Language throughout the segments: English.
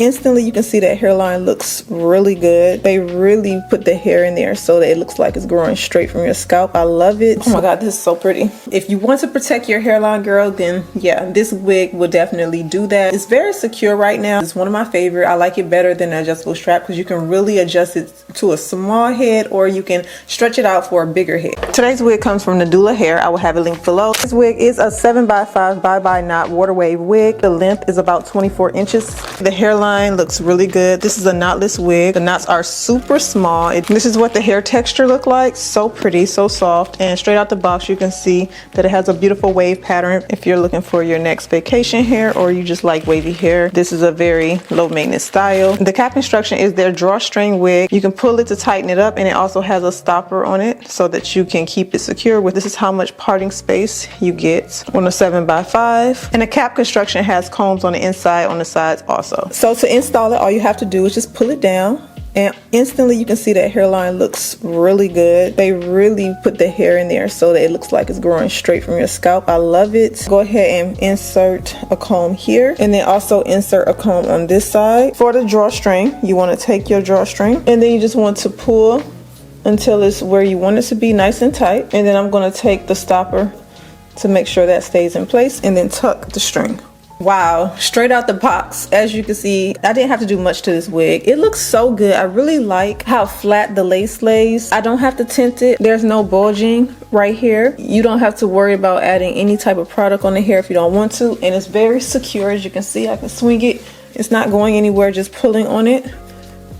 Instantly you can see that hairline looks really good. They really put the hair in there so that it looks like it's growing straight from your scalp. I love it. Oh my god, this is so pretty. If you want to protect your hairline, girl, then yeah, this wig will definitely do that. It's very secure right now. It's one of my favorite. I like it better than an adjustable strap because you can really adjust it to a small head or you can stretch it out for a bigger head. Today's wig comes from NadulaHair. I will have a link below. This wig is a 7x5 bye-bye knot water wave wig. The length is about 24 inches. The hairline looks really good. This is a knotless wig. The knots are super small. This is what the hair texture look like. So pretty, so soft, and straight out the box you can see that it has a beautiful wave pattern. If you're looking for your next vacation hair or you just like wavy hair, this is a very low maintenance style. The cap construction is their drawstring wig. You can pull it to tighten it up, and it also has a stopper on it so that you can keep it secure. This is how much parting space you get on a 7x5, and the cap construction has combs on the inside, on the sides also. So to install it, all you have to do is just pull it down, and instantly you can see that hairline looks really good. They really put the hair in there so that it looks like it's growing straight from your scalp. I love it. Go ahead and insert a comb here, and then also insert a comb on this side. For the drawstring, you want to take your drawstring, and then you just want to pull until it's where you want it to be, nice and tight. And then I'm going to take the stopper to make sure that stays in place, and then tuck the string. Wow, straight out the box. As you can see, I didn't have to do much to this wig. It looks so good. I really like how flat the lace lays. I don't have to tint it. There's no bulging right here. You don't have to worry about adding any type of product on the hair if you don't want to. And it's very secure. As you can see, I can swing it. It's not going anywhere, just pulling on it.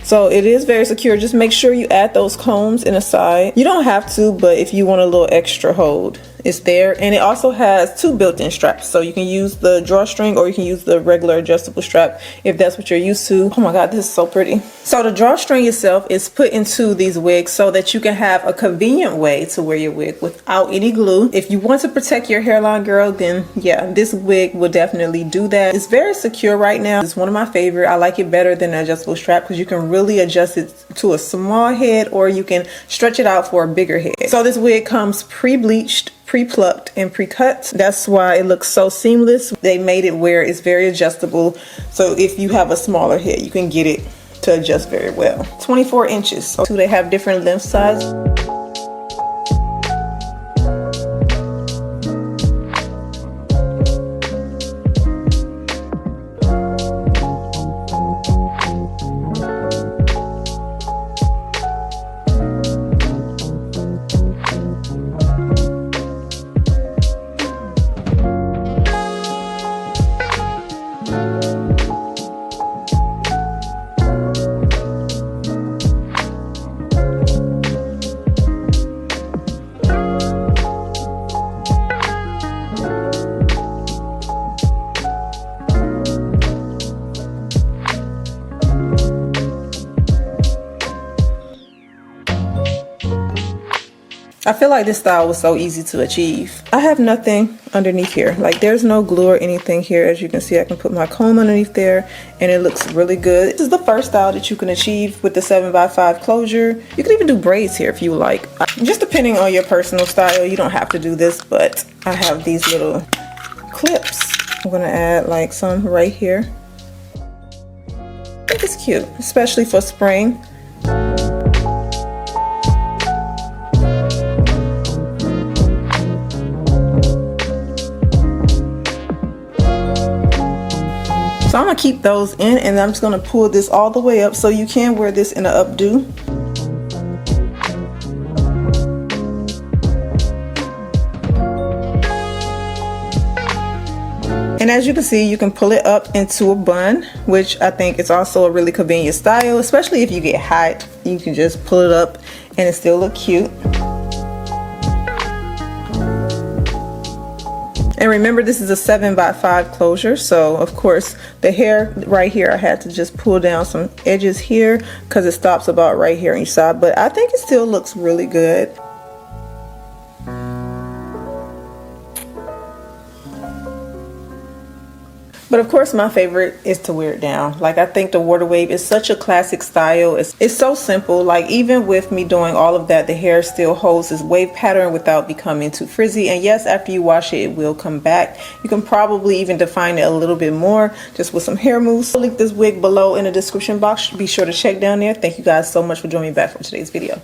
So it is very secure. Just make sure you add those combs in the side. You don't have to, but if you want a little extra hold, it's there. And it also has two built-in straps, so you can use the drawstring or you can use the regular adjustable strap if that's what you're used to. Oh my god, this is so pretty. So the drawstring itself is put into these wigs so that you can have a convenient way to wear your wig without any glue. If you want to protect your hairline, girl, then yeah, this wig will definitely do that. It's very secure right now. It's one of my favorite. I like it better than an adjustable strap because you can really adjust it to a small head or you can stretch it out for a bigger head. So this wig comes pre-bleached, pre-plucked, and pre-cut. That's why it looks so seamless. They made it where it's very adjustable, so if you have a smaller head you can get it to adjust very well. 24 inches, so they have different length sizes. I feel like this style was so easy to achieve. I have nothing underneath here. Like there's no glue or anything here. As you can see, I can put my comb underneath there and it looks really good. This is the first style that you can achieve with the 7x5 closure. You can even do braids here if you like. Just depending on your personal style, you don't have to do this, but I have these little clips. I'm gonna add like some right here. I think it's cute, especially for spring. So I'm gonna keep those in, and I'm just gonna pull this all the way up so you can wear this in an updo. And as you can see, you can pull it up into a bun, which I think is also a really convenient style, especially if you get hot. You can just pull it up and it still look cute. And remember, this is a 7x5 closure, so of course the hair right here, I had to just pull down some edges here because it stops about right here on each side, but I think it still looks really good. But of course, my favorite is to wear it down. Like, I think the water wave is such a classic style. It's so simple. Like, even with me doing all of that, the hair still holds this wave pattern without becoming too frizzy. And yes, after you wash it, it will come back. You can probably even define it a little bit more just with some hair mousse. I'll link this wig below in the description box. Be sure to check down there. Thank you guys so much for joining me back for today's video.